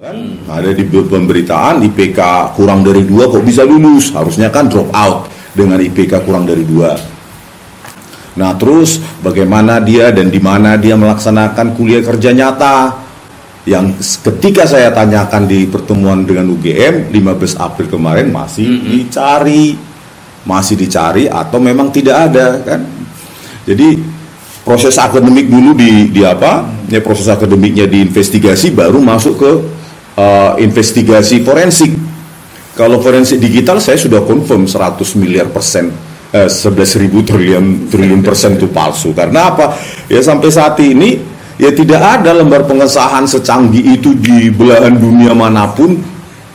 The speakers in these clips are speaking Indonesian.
Kan ada di pemberitaan IPK kurang dari 2 kok bisa lulus, harusnya kan drop out dengan IPK kurang dari 2. Nah terus bagaimana dia dan di mana dia melaksanakan kuliah kerja nyata, yang ketika saya tanyakan di pertemuan dengan UGM 15 April kemarin masih dicari atau memang tidak ada kan. Jadi proses akademik dulu proses akademiknya diinvestigasi, baru masuk ke investigasi forensik. Kalau forensik digital saya sudah confirm 100 miliar persen, 11.000 triliun persen itu palsu. Karena apa? Ya sampai saat ini ya tidak ada lembar pengesahan secanggih itu di belahan dunia manapun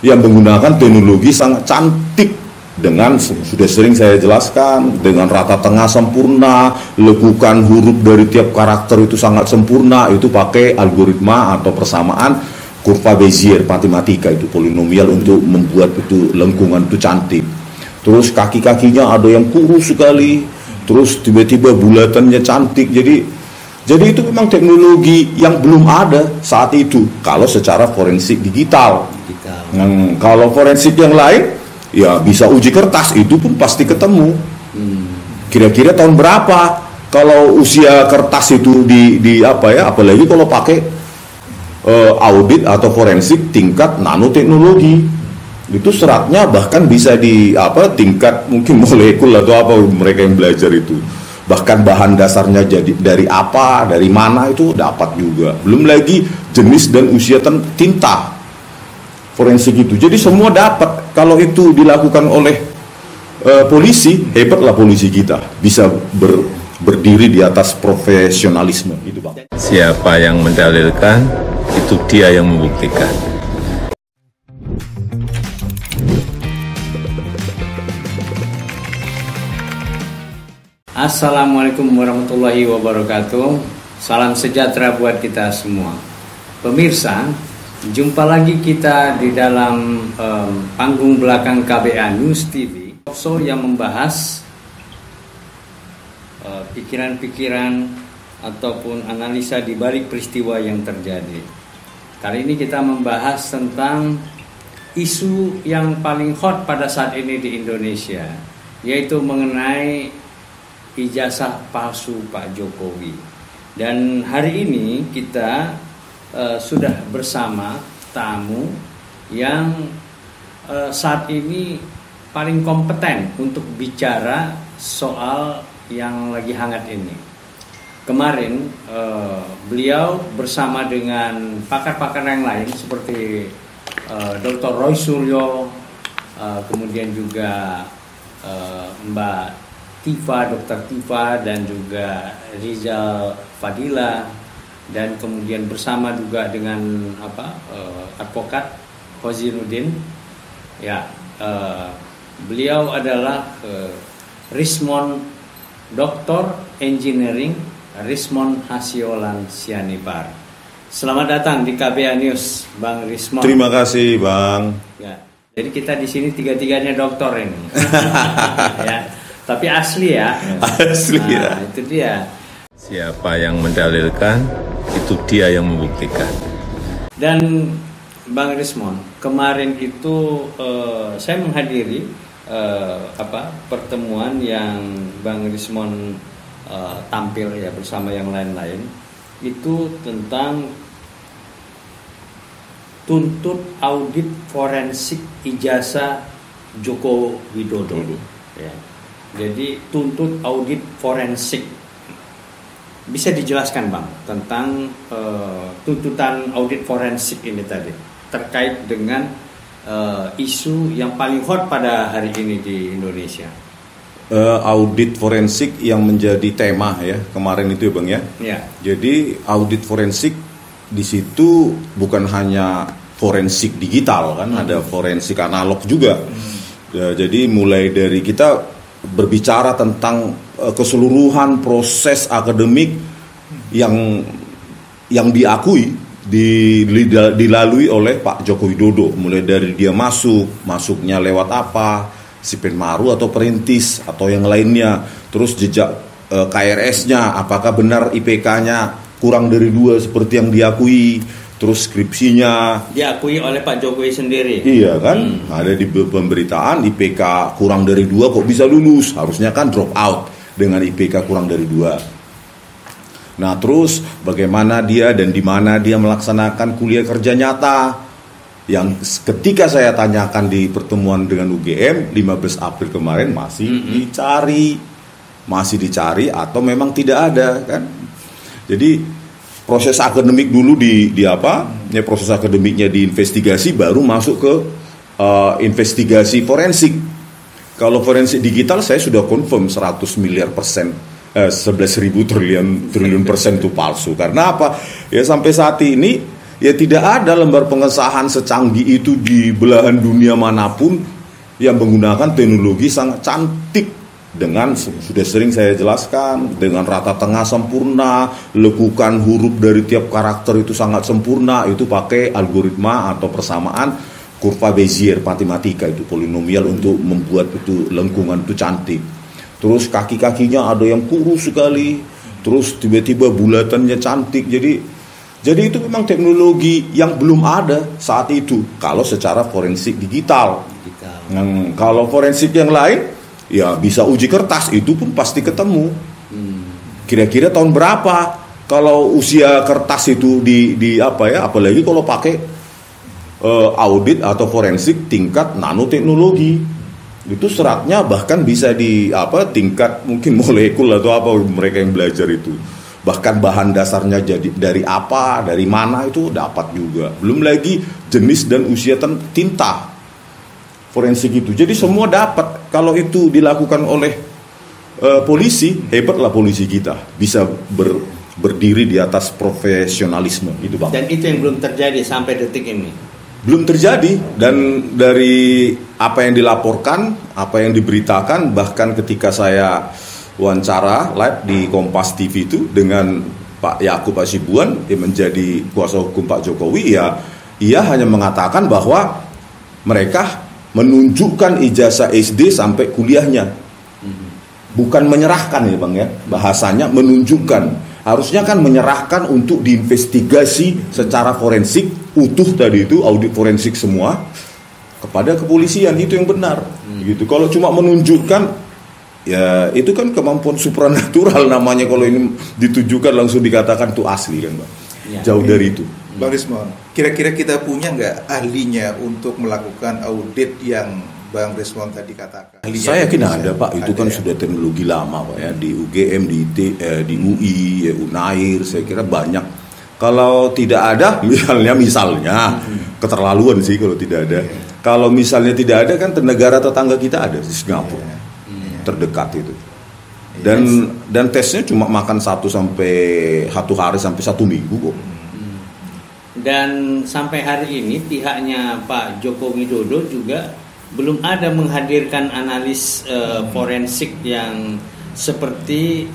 yang menggunakan teknologi sangat cantik, dengan sudah sering saya jelaskan, dengan rata tengah sempurna, lekukan huruf dari tiap karakter itu sangat sempurna, itu pakai algoritma atau persamaan kurva Bezier matematika, itu polinomial untuk membuat itu lengkungan itu cantik. Terus kaki-kakinya ada yang kurus sekali, terus tiba-tiba bulatannya cantik. Jadi itu memang teknologi yang belum ada saat itu kalau secara forensik digital. Kalau forensik yang lain ya bisa uji kertas, itu pun pasti ketemu. Kira-kira tahun berapa kalau usia kertas itu apalagi kalau pakai audit atau forensik tingkat nanoteknologi, itu seratnya bahkan bisa di tingkat mungkin molekul atau apa mereka yang belajar itu, bahkan bahan dasarnya jadi dari apa, dari mana itu dapat juga. Belum lagi jenis dan usia tinta forensik itu. Jadi semua dapat. Kalau itu dilakukan oleh polisi, hebatlah polisi kita bisa berdiri di atas profesionalisme itu, Bang. Siapa yang mendalilkan, itu dia yang membuktikan. Assalamualaikum warahmatullahi wabarakatuh. Salam sejahtera buat kita semua. Pemirsa, jumpa lagi kita di dalam panggung belakang KBA News TV, show yang membahas pikiran-pikiran ataupun analisa di balik peristiwa yang terjadi. Kali ini kita membahas tentang isu yang paling hot pada saat ini di Indonesia, yaitu mengenai ijazah palsu Pak Jokowi. Dan hari ini kita sudah bersama tamu yang saat ini paling kompeten untuk bicara soal yang lagi hangat ini. Kemarin beliau bersama dengan pakar-pakar yang lain seperti Dr. Roy Suryo, kemudian juga Mbak Tifa, Dr. Tifa, dan juga Rizal Fadila, dan kemudian bersama juga dengan advokat Hozinuddin. Ya, beliau adalah Rismon Dr. Engineering Rismon Hasiolan Sianipar. Selamat datang di KBA News, Bang Rismon. Terima kasih, Bang. Ya, jadi kita di sini tiga-tiganya doktor ini. Ya, tapi asli ya. Asli ya. Itu dia. Siapa yang mendalilkan, itu dia yang membuktikan. Dan Bang Rismon, kemarin itu saya menghadiri pertemuan yang Bang Rismon tampil ya bersama yang lain-lain, itu tentang tuntut audit forensik ijazah Joko Widodo. Ya. Jadi tuntut audit forensik. Bisa dijelaskan, Bang, tentang tuntutan audit forensik ini tadi terkait dengan isu yang paling hot pada hari ini di Indonesia. Audit forensik yang menjadi tema ya kemarin itu ya, Bang ya. Ya. Jadi audit forensik di situ bukan hanya forensik digital kan, ada forensik analog juga. Ya, jadi mulai dari kita berbicara tentang keseluruhan proses akademik yang diakui dilalui oleh Pak Joko Widodo, mulai dari dia masuknya lewat apa, Sipen Maru atau perintis atau yang lainnya, terus jejak KRS-nya, apakah benar IPK-nya kurang dari 2 seperti yang diakui, terus skripsinya diakui oleh Pak Jokowi sendiri. iya kan, ada di pemberitaan IPK kurang dari 2 kok bisa lulus, harusnya kan drop out dengan IPK kurang dari 2. Nah terus bagaimana dia dan di mana dia melaksanakan kuliah kerja nyata, yang ketika saya tanyakan di pertemuan dengan UGM 15 April kemarin masih dicari atau memang tidak ada kan. Jadi proses akademik dulu proses akademiknya diinvestigasi, baru masuk ke investigasi forensik. Kalau forensik digital saya sudah confirm 100 miliar persen, 11.000 triliun persen itu palsu. Karena apa? Ya sampai saat ini ya tidak ada lembar pengesahan secanggih itu di belahan dunia manapun yang menggunakan teknologi sangat cantik, dengan sudah sering saya jelaskan, dengan rata tengah sempurna, lekukan huruf dari tiap karakter itu sangat sempurna, itu pakai algoritma atau persamaan kurva Bezier matematika, itu polinomial untuk membuat itu lengkungan itu cantik. Terus kaki-kakinya ada yang kurus sekali, terus tiba-tiba bulatannya cantik. Jadi itu memang teknologi yang belum ada saat itu kalau secara forensik digital. Kalau forensik yang lain ya bisa uji kertas, itu pun pasti ketemu. Kira-kira tahun berapa kalau usia kertas itu apalagi kalau pakai audit atau forensik tingkat nanoteknologi, itu seratnya bahkan bisa di tingkat mungkin molekul atau apa mereka yang belajar itu. Bahkan bahan dasarnya jadi dari apa, dari mana itu dapat juga. Belum lagi jenis dan usia tinta forensik itu. Jadi semua dapat. Kalau itu dilakukan oleh polisi, hebatlah polisi kita, bisa berdiri di atas profesionalisme itu, Bang. Dan itu yang belum terjadi sampai detik ini. Belum terjadi, dan dari apa yang dilaporkan, apa yang diberitakan, bahkan ketika saya wawancara live di Kompas TV itu dengan Pak Yakub Hasibuan yang menjadi kuasa hukum Pak Jokowi, ia hanya mengatakan bahwa mereka menunjukkan ijazah SD sampai kuliahnya, bukan menyerahkan ya Bang ya, bahasanya menunjukkan. Harusnya kan menyerahkan untuk diinvestigasi secara forensik utuh tadi itu, audit forensik semua kepada kepolisian, itu yang benar gitu. Kalau cuma menunjukkan, ya itu kan kemampuan supranatural namanya. Kalau ini ditujukan langsung dikatakan itu asli kan Bang ya. Jauh dari itu. Bang Rismon, kira-kira kita punya nggak ahlinya untuk melakukan audit yang Bang Rismon tadi katakan? Saya yakin ada Pak, itu kan sudah teknologi lama Pak ya, di UGM, di UI, ya, Unair, saya kira banyak. Kalau tidak ada, misalnya keterlaluan sih kalau tidak ada. Kalau misalnya tidak ada kan negara tetangga kita ada di Singapura, terdekat itu. Dan tesnya cuma makan 1 hari sampai 1 minggu kok. Dan sampai hari ini pihaknya Pak Joko Widodo juga belum ada menghadirkan analis forensik yang seperti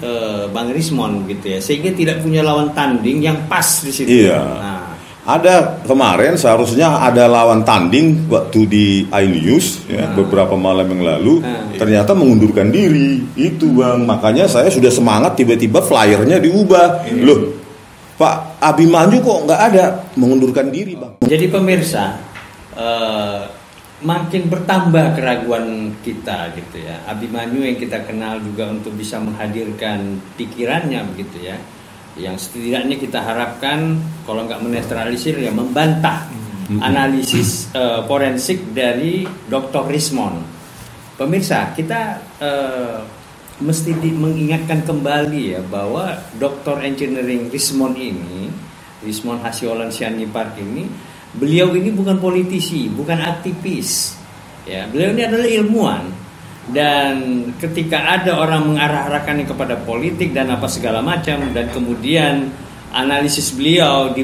Bang Rismon gitu ya, sehingga tidak punya lawan tanding yang pas di situ. Iya. Nah. Ada kemarin seharusnya ada lawan tanding waktu di iNews ya, beberapa malam yang lalu, ternyata mengundurkan diri itu Bang. Makanya saya sudah semangat, tiba-tiba flyernya diubah. Loh, Pak Abimanyu kok nggak ada, mengundurkan diri Bang. Jadi pemirsa, makin bertambah keraguan kita gitu ya. Abimanyu yang kita kenal juga untuk bisa menghadirkan pikirannya begitu ya, yang setidaknya kita harapkan kalau nggak menetralisir ya membantah analisis forensik dari Dr. Rismon. Pemirsa, kita mesti mengingatkan kembali ya bahwa Dr. Engineering Rismon ini, Rismon Hasiolan Sianipar ini, beliau ini bukan politisi, bukan aktivis. Ya, beliau ini adalah ilmuwan. Dan ketika ada orang mengarah-arahkannya kepada politik dan apa segala macam, dan kemudian analisis beliau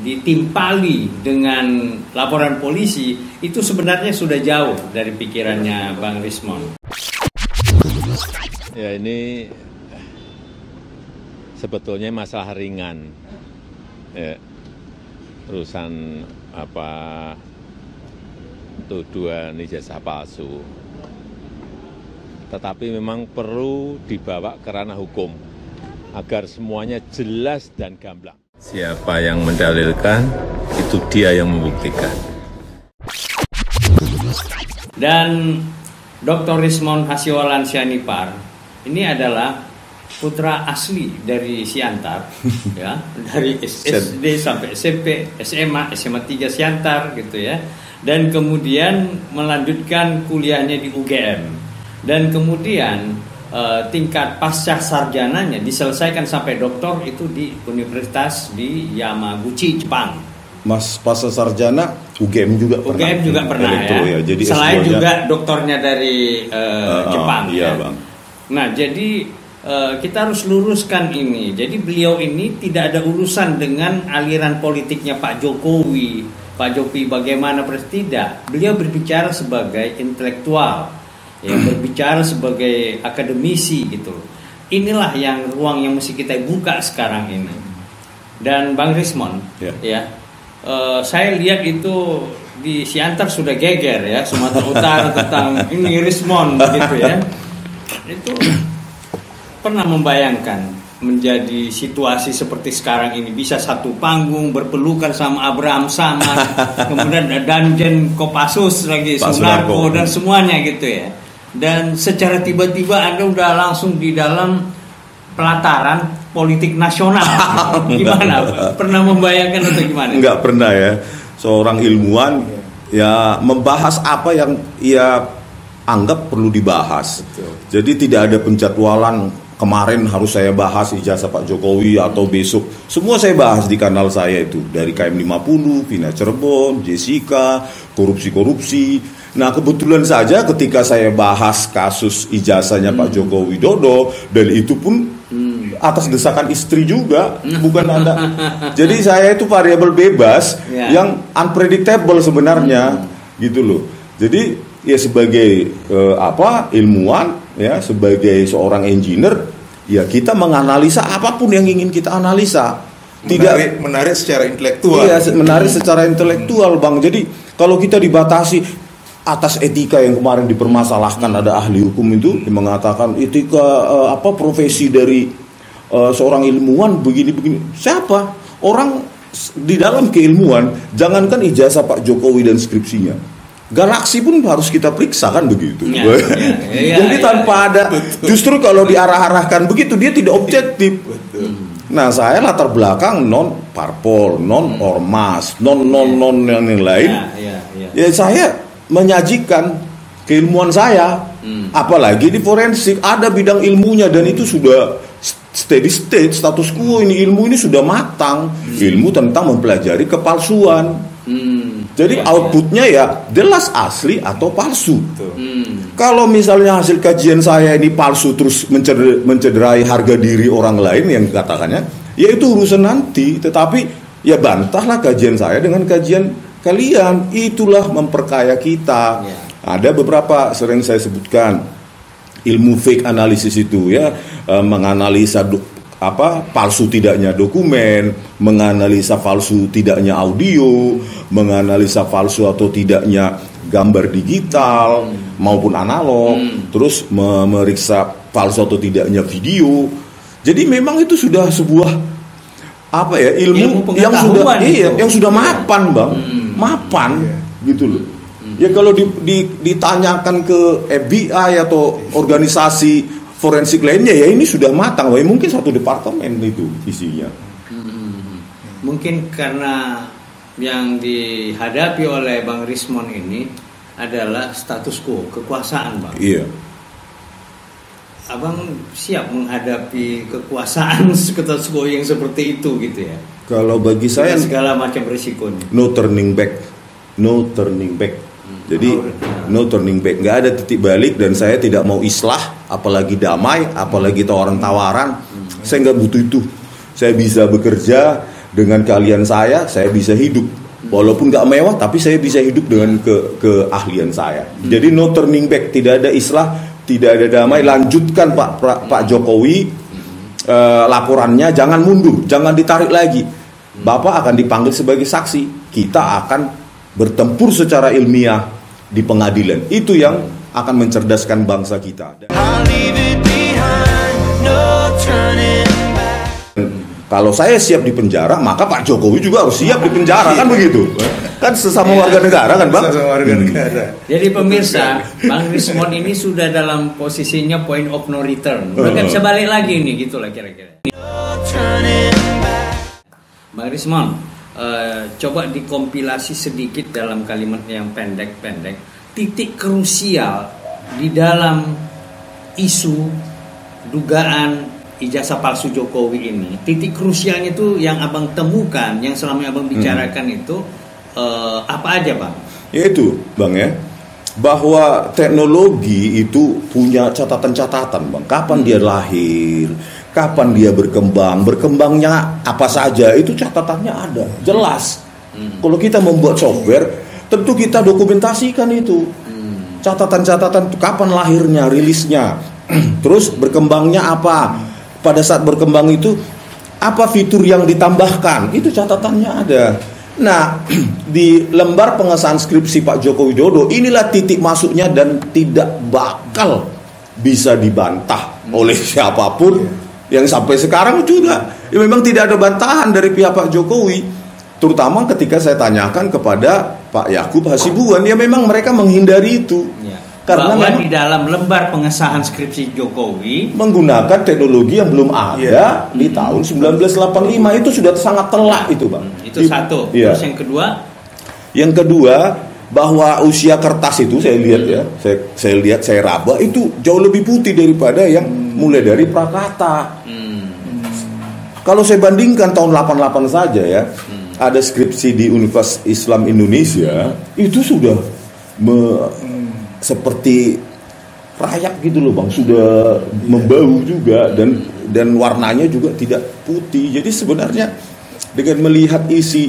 ditimpali dengan laporan polisi, itu sebenarnya sudah jauh dari pikirannya Bang Rismon. Ya, ini sebetulnya masalah ringan ya, urusan tuduhan ijazah palsu, tetapi memang perlu dibawa ke ranah hukum agar semuanya jelas dan gamblang. Siapa yang mendalilkan, itu dia yang membuktikan. Dan Dr. Rismond Hasiholan Sianipar ini adalah putra asli dari Siantar, ya, dari SD sampai SMP, SMA 3 Siantar gitu ya, dan kemudian melanjutkan kuliahnya di UGM, dan kemudian tingkat pasca sarjananya diselesaikan sampai doktor itu di Universitas di Yamaguchi, Jepang. Mas pasca sarjana UGM juga pernah. UGM juga pernah ya. Jadi selain S2-nya, juga doktornya dari Jepang iya, ya. Bang. Nah, jadi kita harus luruskan ini. Jadi beliau ini tidak ada urusan dengan aliran politiknya Pak Jokowi. Pak Jokowi bagaimana tidak. Beliau berbicara sebagai intelektual, ya, berbicara sebagai akademisi gitu. Inilah yang ruang yang mesti kita buka sekarang ini. Dan Bang Rismond, ya, saya lihat itu di Siantar sudah geger ya, Sumatera Utara tentang ini Rismond gitu ya. Itu pernah membayangkan menjadi situasi seperti sekarang ini, bisa satu panggung berpelukan sama Abraham Samad, kemudian ada Danjen Kopassus lagi, Sunarko dan semuanya gitu ya. Dan secara tiba-tiba Anda udah langsung di dalam pelataran politik nasional. Gimana? Pernah membayangkan atau gimana? Enggak pernah ya. Seorang ilmuwan ya membahas apa yang ia anggap perlu dibahas. Betul. Jadi tidak ada penjadwalan kemarin harus saya bahas ijazah Pak Jokowi atau besok. Semua saya bahas di kanal saya itu. Dari KM50, Vina Cirebon, Jessica, korupsi-korupsi. Nah kebetulan saja ketika saya bahas kasus ijazahnya Pak Joko Widodo, dan itu pun atas desakan istri juga, bukan Anda. Jadi saya itu variabel bebas yang unpredictable sebenarnya, gitu loh. Jadi ya sebagai ilmuwan, ya sebagai seorang engineer, ya kita menganalisa apapun yang ingin kita analisa. Tidak menarik secara intelektual. Iya, menarik secara intelektual, Bang. Jadi kalau kita dibatasi atas etika yang kemarin dipermasalahkan, ada ahli hukum itu yang mengatakan etika profesi dari seorang ilmuwan begini-begini. Siapa? Orang di dalam keilmuan, jangankan ijazah Pak Jokowi dan skripsinya, galaksi pun harus kita periksa kan begitu. Jadi tanpa ada, justru kalau diarah-arahkan begitu dia tidak objektif. Nah saya latar belakang non parpol, non ormas, non yang lain. Ya saya menyajikan keilmuan saya, apalagi di forensik ada bidang ilmunya, dan itu sudah steady state, status quo. Ini ilmu ini sudah matang, ilmu tentang mempelajari kepalsuan. Jadi outputnya ya jelas asli atau palsu. Kalau misalnya hasil kajian saya ini palsu terus mencederai harga diri orang lain yang katakannya, ya itu urusan nanti. Tetapi ya bantahlah kajian saya dengan kajian kalian, itulah memperkaya kita. Ada beberapa sering saya sebutkan ilmu fake analysis itu ya, menganalisa palsu tidaknya dokumen, menganalisa palsu tidaknya audio, menganalisa palsu atau tidaknya gambar digital maupun analog, terus memeriksa palsu atau tidaknya video. Jadi memang itu sudah sebuah ilmu yang sudah yang sudah mapan, Bang. Mapan gitu loh. Ya kalau ditanyakan ke FBI atau organisasi forensik lainnya, ya ini sudah matang. Wah, mungkin satu departemen itu isinya. Mungkin karena yang dihadapi oleh Bang Rismond ini adalah status quo, kekuasaan, Bang. Iya. Abang siap menghadapi kekuasaan status quo yang seperti itu gitu ya? Kalau bagi saya segala macam risikonya. No turning back. Jadi no turning back, nggak ada titik balik, dan saya tidak mau islah, apalagi damai, apalagi tawaran. Saya nggak butuh itu. Saya bisa bekerja dengan keahlian saya bisa hidup. Walaupun nggak mewah, tapi saya bisa hidup dengan keahlian saya. Jadi no turning back, tidak ada islah, tidak ada damai. Lanjutkan Pak Jokowi laporannya, jangan mundur, jangan ditarik lagi. Bapak akan dipanggil sebagai saksi. Kita akan bertempur secara ilmiah di pengadilan. Itu yang akan mencerdaskan bangsa kita. Kalau saya siap di penjara, maka Pak Jokowi juga harus siap di penjara, kan begitu? Kan sesama warga negara kan, Bang? Sesama warga negara. Jadi pemirsa, Bang Rismond ini sudah dalam posisinya point of no return. Udah nggak bisa balik lagi nih, gitulah kira-kira. Bang Rismond, coba dikompilasi sedikit dalam kalimat yang pendek-pendek, titik krusial di dalam isu dugaan ijazah palsu Jokowi ini. Titik krusialnya itu yang abang temukan, yang selama abang bicarakan itu apa aja, Bang? Yaitu, Bang, ya, bahwa teknologi itu punya catatan-catatan, Bang. Kapan dia lahir, kapan dia berkembangnya apa saja, itu catatannya ada, jelas. Kalau kita membuat software, tentu kita dokumentasikan itu. Catatan-catatan kapan lahirnya, rilisnya, terus berkembangnya apa, pada saat berkembang itu apa fitur yang ditambahkan, itu catatannya ada. Nah, di lembar pengesahan skripsi Pak Joko Widodo, inilah titik masuknya dan tidak bakal bisa dibantah oleh siapapun yang sampai sekarang juga. Ya, memang tidak ada bantahan dari pihak Pak Jokowi. Terutama ketika saya tanyakan kepada Pak Yakub Hasibuan, ya memang mereka menghindari itu. Ya. Karena bahwa di dalam lembar pengesahan skripsi Jokowi menggunakan teknologi yang belum ada di tahun 1985, itu sudah sangat telat itu, Bang. Itu satu. Iya. Terus yang kedua, bahwa usia kertas itu saya lihat ya, saya raba itu jauh lebih putih daripada yang mulai dari Prakata. Kalau saya bandingkan tahun 88 saja ya, ada skripsi di Universitas Islam Indonesia itu sudah seperti rayak gitu loh, Bang, sudah membau juga dan warnanya juga tidak putih. Jadi sebenarnya dengan melihat isi,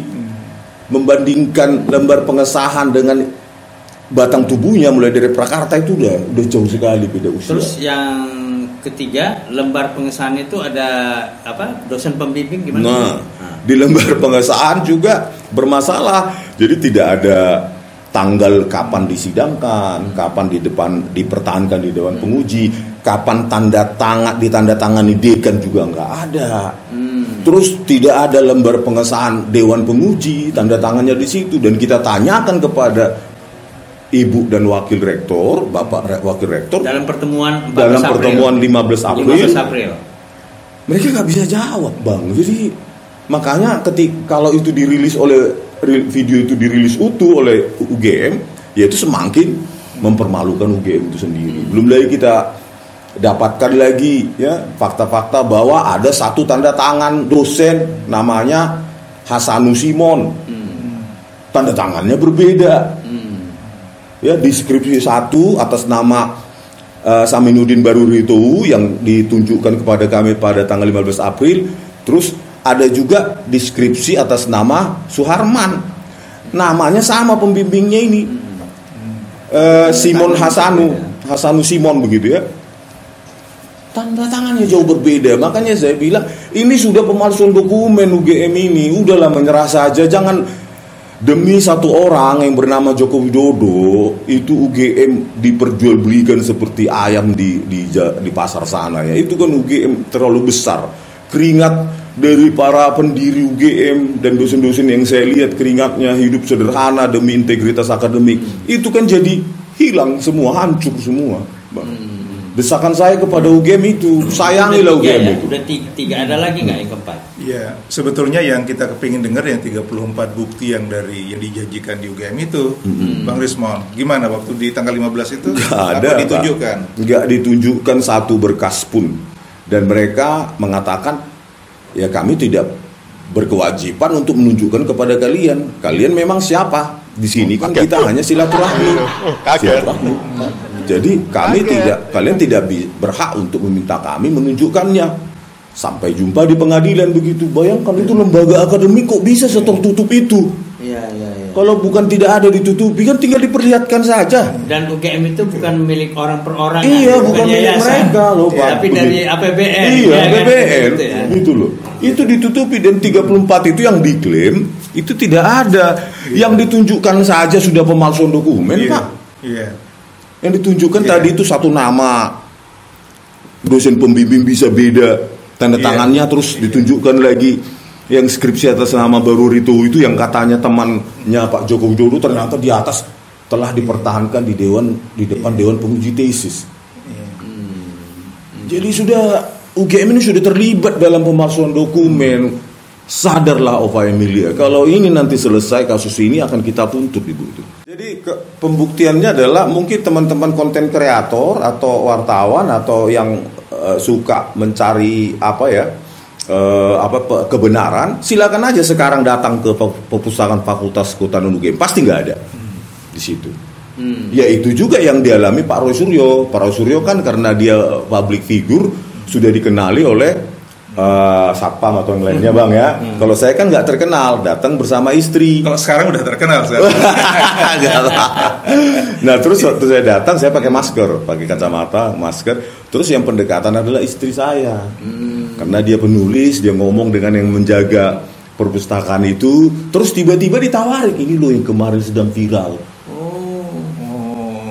membandingkan lembar pengesahan dengan batang tubuhnya mulai dari Prakarta, itu udah jauh sekali beda usia. Terus yang ketiga, lembar pengesahan itu ada apa? Dosen pembimbing gimana? Nah, di lembar pengesahan juga bermasalah. Jadi tidak ada tanggal kapan disidangkan, kapan dipertahankan di Dewan Penguji, kapan ditandatangani dekan juga nggak ada. Terus tidak ada lembar pengesahan Dewan Penguji, tanda tangannya di situ. Dan kita tanyakan kepada Ibu dan Wakil Rektor, Bapak Wakil Rektor, dalam pertemuan 15 April, mereka nggak bisa jawab, Bang. Jadi makanya kalau itu dirilis video itu dirilis utuh oleh UGM, ya itu semakin mempermalukan UGM itu sendiri. Belum lagi kita dapatkan lagi ya fakta-fakta bahwa ada satu tanda tangan dosen namanya Hasanu Simon, tanda tangannya berbeda. Ya, di skripsi 1 atas nama Saminuddin Barurito yang ditunjukkan kepada kami pada tanggal 15 April. Terus ada juga deskripsi atas nama Suharman, namanya sama pembimbingnya ini, Simon Hasanu Simon begitu ya, tanda tangannya jauh berbeda. Makanya saya bilang ini sudah pemalsuan dokumen UGM ini. Udahlah, menyerah saja, jangan demi satu orang yang bernama Joko Widodo itu UGM diperjualbelikan seperti ayam di pasar sana ya. Itu kan UGM terlalu besar. Keringat dari para pendiri UGM dan dosen-dosen yang saya lihat keringatnya hidup sederhana demi integritas akademik, itu kan jadi hilang semua, hancur semua, Bang. Desakan saya kepada UGM itu, sayangilah UGM ya? itu. Udah tiga, ada lagi nggak yang keempat? Ya, sebetulnya yang kita kepingin dengar yang 34 bukti yang dijanjikan di UGM itu, Bang Rismond, gimana waktu di tanggal 15 itu? Nggak ditunjukkan? Nggak ditunjukkan satu berkas pun. Dan mereka mengatakan, ya kami tidak berkewajiban untuk menunjukkan kepada kalian. Kalian memang siapa? Di sini kan kita hanya silaturahmi. Jadi kalian tidak berhak untuk meminta kami menunjukkannya. Sampai jumpa di pengadilan begitu. Bayangkan itu lembaga akademik kok bisa setertutup itu. Iya. Kalau bukan tidak ada ditutupi kan tinggal diperlihatkan saja. Dan UGM itu bukan milik orang per orang. Iya, bukan milik mereka loh, Pak. Tapi dari APBN. Iya, APBN. Gitu ya. Itu loh. Itu ditutupi dan 34 itu yang diklaim itu tidak ada. Yang ditunjukkan saja sudah pemalsuan dokumen, Pak. Iya. Yang ditunjukkan tadi itu satu nama. Dosen pembimbing bisa beda. tanda tangannya terus ditunjukkan lagi yang skripsi atas nama Baru Rito itu yang katanya temannya Pak Joko Widodo ternyata di atas telah dipertahankan di depan Dewan Penguji Tesis. Jadi UGM ini sudah terlibat dalam pemalsuan dokumen. Sadarlah Ova Emilia, kalau ini nanti selesai kasus ini akan kita tuntut Ibu itu. Jadi pembuktiannya adalah mungkin teman-teman konten kreator atau wartawan atau yang suka mencari kebenaran, silakan aja sekarang datang ke perpustakaan Fakultas Kehutanan UGM, pasti nggak ada di situ. Ya itu juga yang dialami Pak Roy Suryo. Pak Roy Suryo kan karena dia public figure sudah dikenali oleh satpam atau yang lainnya Bang ya. Kalau saya kan nggak terkenal, datang bersama istri. Kalau sekarang udah terkenal Nah terus waktu saya datang saya pakai masker, pakai kacamata, masker. Terus yang pendekatan adalah istri saya, karena dia penulis, dia ngomong dengan yang menjaga perpustakaan itu. Terus tiba-tiba ditawarin, ini loh yang kemarin sedang viral.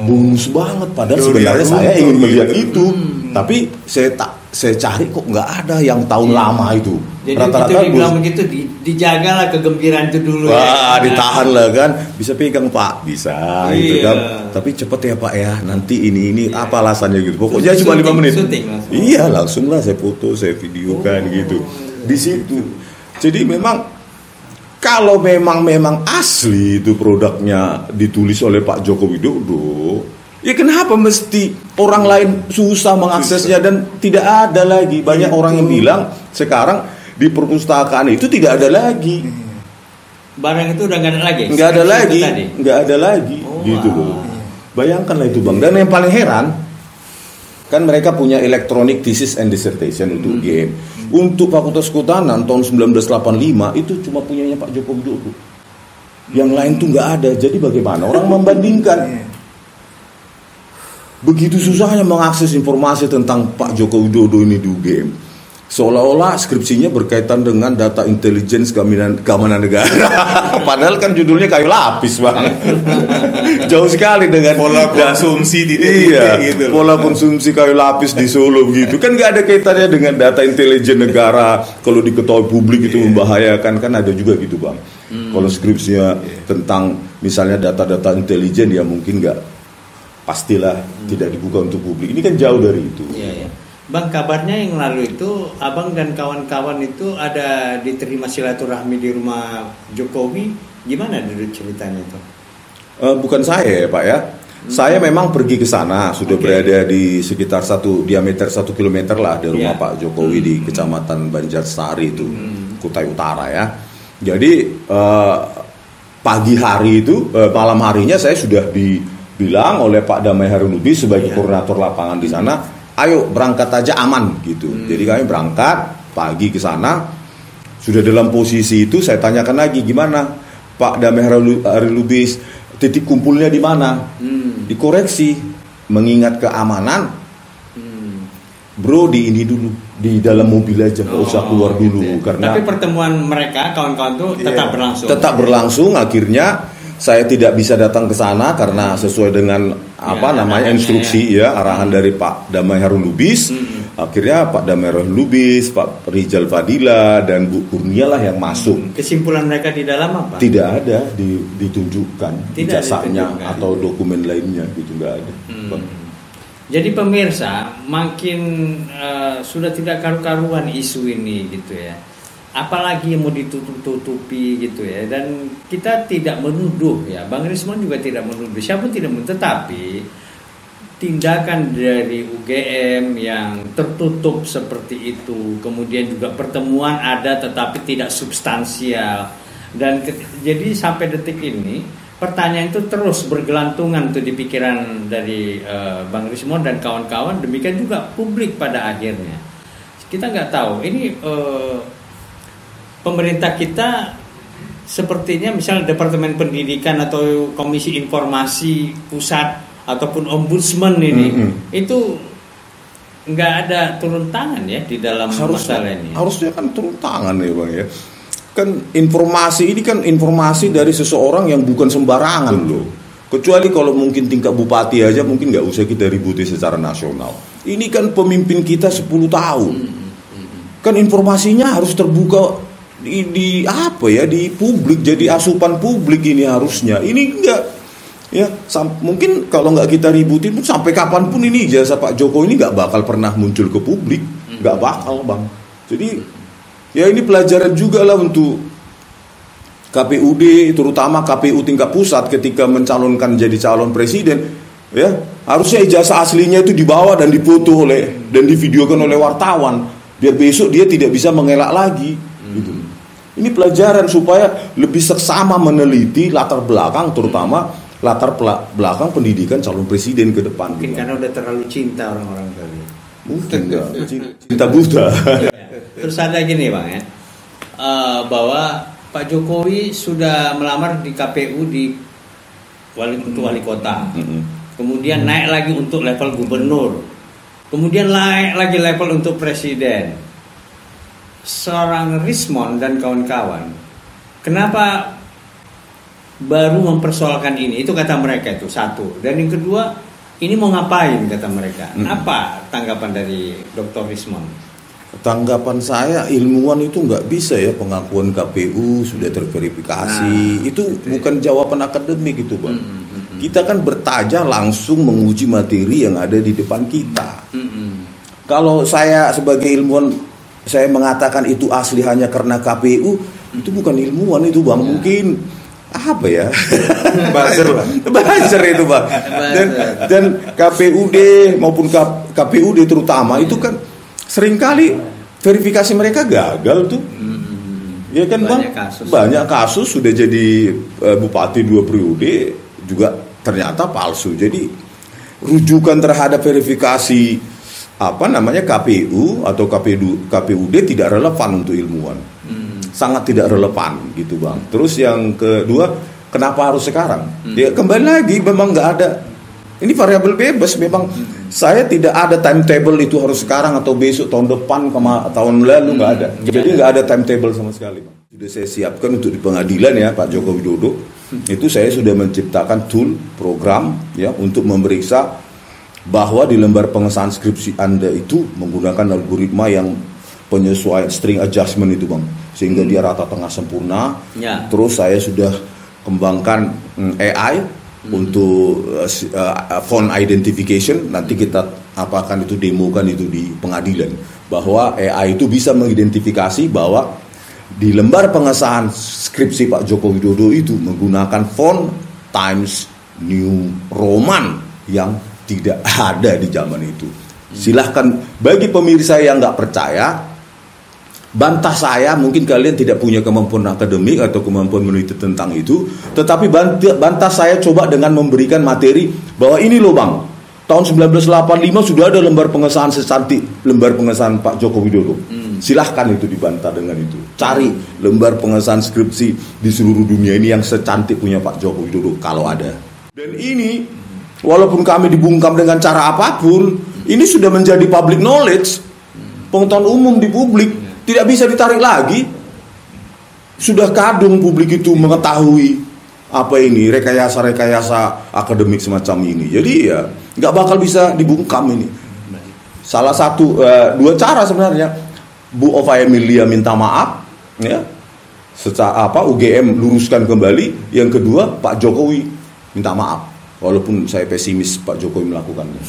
Bonus banget, padahal sebenarnya saya ingin melihat itu, tapi saya cari kok nggak ada yang tahun lama itu. Jadi rata-rata itu dibilang begitu, dijagalah kegembiraan itu dulu. Wah, ya. Ditahan lah kan, bisa pegang Pak, bisa gitu kan. Tapi cepet ya Pak ya, nanti ini apa alasannya gitu. Pokoknya cuma 5 menit. Iya, langsung lah saya foto, saya videokan gitu di situ. Jadi memang kalau memang asli itu produknya ditulis oleh Pak Joko Widodo, ya kenapa mesti orang lain susah mengaksesnya dan tidak ada lagi? Banyak orang yang bilang sekarang di perpustakaan itu tidak ada lagi. Barang itu udah nggak ada lagi? Nggak ada lagi, gitu loh. Bayangkanlah itu Bang. Dan yang paling heran, kan mereka punya electronic thesis and dissertation untuk UGM. Untuk Fakultas Kehutanan tahun 1985 itu cuma punyanya Pak Joko Widodo. Yang lain tuh nggak ada. Jadi bagaimana orang membandingkan? Begitu susahnya mengakses informasi tentang Pak Joko Widodo ini di UGM. Seolah-olah skripsinya berkaitan dengan data intelligence keamanan negara. Padahal kan judulnya kayu lapis Bang. Jauh sekali dengan pola konsumsi gitu. Pola konsumsi kayu lapis di Solo begitu. Kan nggak ada kaitannya dengan data intelijen negara. Kalau diketahui publik itu membahayakan, kan ada juga gitu Bang. Kalau skripsinya tentang misalnya data-data intelijen ya mungkin nggak, pastilah tidak dibuka untuk publik. Ini kan jauh dari itu. Bang, kabarnya yang lalu itu Abang dan kawan-kawan itu ada diterima silaturahmi di rumah Jokowi. Gimana dulu ceritanya itu? Bukan saya ya Pak ya. Saya memang pergi ke sana, sudah berada di sekitar diameter 1 kilometer lah dari rumah Pak Jokowi di Kecamatan Banjarsari itu, Kutai Utara ya. Jadi pagi hari itu, malam harinya saya sudah dibilang oleh Pak Damai Harunubis sebagai koordinator lapangan di sana, ayo berangkat aja aman gitu. Jadi kami berangkat pagi ke sana. Sudah dalam posisi itu saya tanyakan lagi, gimana Pak Damai Harunubis, titik kumpulnya di mana? Dikoreksi, mengingat keamanan. Bro di ini dulu, di dalam mobil aja, nggak usah keluar dulu. Karena tapi pertemuan mereka kawan-kawan itu tetap berlangsung. Tetap berlangsung. Akhirnya saya tidak bisa datang ke sana karena sesuai dengan instruksi arahan dari Pak Damai Harunubis. Akhirnya Pak Damai Harunubis, Pak Rizal Fadila dan Bu Kurnia lah yang masuk. Kesimpulan mereka di dalam apa? Tidak ada ditunjukkan ijazahnya atau dokumen lainnya gitu, nggak ada. Jadi pemirsa, makin sudah tidak karu-karuan isu ini gitu ya. Apalagi yang mau ditutup-tutupi gitu ya. Dan kita tidak menuduh ya, Bang Rismon juga tidak menuduh, siapa tidak menuduh, tetapi tindakan dari UGM yang tertutup seperti itu, kemudian juga pertemuan ada tetapi tidak substansial, dan jadi sampai detik ini pertanyaan itu terus bergelantungan tuh di pikiran dari Bang Rismon dan kawan-kawan, demikian juga publik pada akhirnya. Kita nggak tahu ini pemerintah kita sepertinya misalnya Departemen Pendidikan atau Komisi Informasi Pusat ataupun Ombudsman ini itu nggak ada turun tangan ya di dalam masalah ini. Harusnya kan turun tangan ya Bang ya. Kan informasi ini kan informasi dari seseorang yang bukan sembarangan loh. Kecuali kalau mungkin tingkat bupati aja mungkin nggak usah kita ributi secara nasional. Ini kan pemimpin kita 10 tahun. Kan informasinya harus terbuka di apa ya, di publik, jadi asupan publik ini harusnya. Ini enggak ya, mungkin kalau nggak kita ributin pun sampai kapanpun ini jasa Pak Jokowi ini nggak bakal pernah muncul ke publik, nggak bakal Bang. Jadi ya ini pelajaran juga lah untuk KPUD, terutama KPU tingkat pusat ketika mencalonkan jadi calon presiden, ya harusnya ijazah aslinya itu dibawa dan difoto dan divideokan oleh wartawan, biar besok dia tidak bisa mengelak lagi. Gitu. Ini pelajaran supaya lebih seksama meneliti latar belakang, terutama latar belakang pendidikan calon presiden ke depan. Mungkin karena udah terlalu cinta orang-orang kali. Mungkin enggak. Cinta buta. Terus ada gini Bang ya, bahwa Pak Jokowi sudah melamar di KPU untuk wali kota. Kemudian naik lagi untuk level gubernur. Kemudian naik lagi level untuk presiden. Seorang Rismon dan kawan-kawan, kenapa baru mempersoalkan ini? Itu kata mereka itu satu. Dan yang kedua, ini mau ngapain kata mereka? Apa tanggapan dari Dr. Rismon? Tanggapan saya, ilmuwan itu nggak bisa ya pengakuan KPU sudah terverifikasi. Itu bukan jawaban akademik itu Bang. Kita kan bertajah langsung menguji materi yang ada di depan kita. Kalau saya sebagai ilmuwan, saya mengatakan itu asli hanya karena KPU, itu bukan ilmuwan itu Bang. Mungkin apa ya? Buzzer itu Bang. Dan KPUD maupun KPUD terutama itu kan seringkali verifikasi mereka gagal tuh. Ya kan Bang? Banyak kasus sudah jadi bupati 2 periode juga ternyata palsu. Jadi rujukan terhadap verifikasi KPU atau KPUD tidak relevan untuk ilmuwan. Sangat tidak relevan gitu Bang. Terus yang kedua, kenapa harus sekarang? Ya kembali lagi memang nggak ada. Ini variabel bebas memang. Saya tidak ada timetable itu harus sekarang atau besok, tahun depan, tahun lalu nggak ada. Jadi nggak ada timetable sama sekali Bang. Sudah saya siapkan untuk di pengadilan ya Pak Joko Widodo. Itu saya sudah menciptakan tool program ya untuk memeriksa bahwa di lembar pengesahan skripsi Anda itu menggunakan algoritma yang penyesuaian string adjustment itu Bang, sehingga dia rata tengah sempurna. Terus saya sudah kembangkan AI untuk font identification. Nanti kita akan itu demokan itu di pengadilan bahwa AI itu bisa mengidentifikasi bahwa di lembar pengesahan skripsi Pak Joko Widodo itu menggunakan font Times New Roman yang tidak ada di zaman itu. Silahkan bagi pemirsa yang nggak percaya, bantah saya, mungkin kalian tidak punya kemampuan akademik atau kemampuan meneliti tentang itu, tetapi bantah saya coba dengan memberikan materi bahwa ini loh Bang, tahun 1985 sudah ada lembar pengesahan secantik lembar pengesahan Pak Joko Widodo. Silahkan itu dibantah dengan itu. Cari lembar pengesahan skripsi di seluruh dunia ini yang secantik punya Pak Joko Widodo kalau ada. Dan ini walaupun kami dibungkam dengan cara apapun, ini sudah menjadi public knowledge, pengetahuan umum di publik, tidak bisa ditarik lagi. Sudah kadung publik itu mengetahui apa ini rekayasa akademik semacam ini. Jadi ya nggak bakal bisa dibungkam ini. Salah satu dua cara sebenarnya. Bu Ova Emilia minta maaf, ya, secara UGM luruskan kembali. Yang kedua Pak Jokowi minta maaf, walaupun saya pesimis Pak Jokowi melakukannya.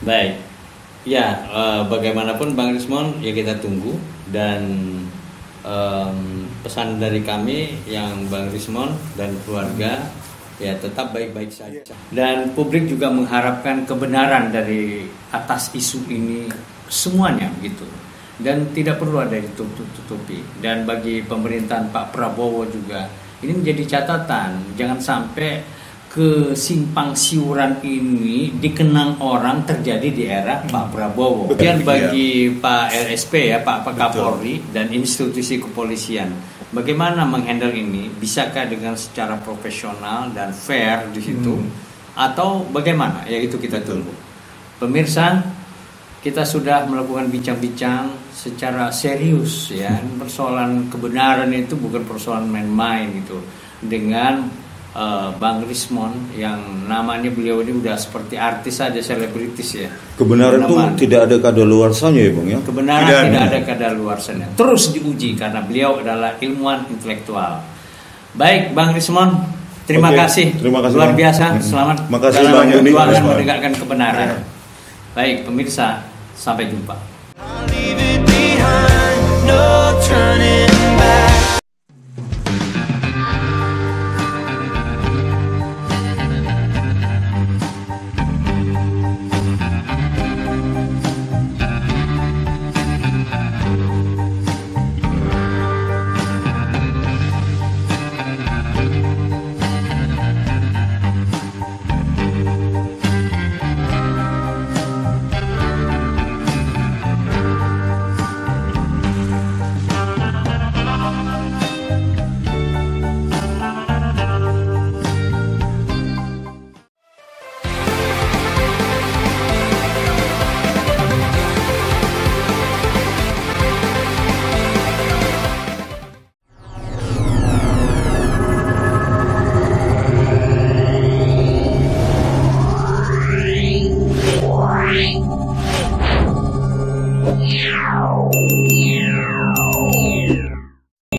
Baik, ya bagaimanapun Bang Rismon ya kita tunggu, dan pesan dari kami yang Bang Rismon dan keluarga ya tetap baik-baik saja. Dan publik juga mengharapkan kebenaran dari atas isu ini semuanya gitu. Dan tidak perlu ada ditutup-tutupi. Dan bagi pemerintahan Pak Prabowo juga ini menjadi catatan, jangan sampai kesimpang siuran ini dikenang orang terjadi di era Pak Prabowo. Dan bagi Pak LSP ya, Pak Kapolri dan institusi kepolisian, bagaimana menghandle ini? Bisakah dengan secara profesional dan fair di situ, atau bagaimana? Ya itu kita tunggu. Pemirsa, kita sudah melakukan bincang-bincang secara serius ya. Persoalan kebenaran itu bukan persoalan main-main gitu. Dengan Bang Rismon yang namanya beliau ini udah seperti artis saja, selebritis ya. Kebenaran itu tidak ada kadaluarsanya ya Bang ya? Kebenaran tidak ada kadaluarsanya. Terus diuji karena beliau adalah ilmuwan intelektual. Baik Bang Rismon, terima kasih. Luar biasa. Selamat dalam perjuangan menegakkan kebenaran. Baik pemirsa, sampai jumpa.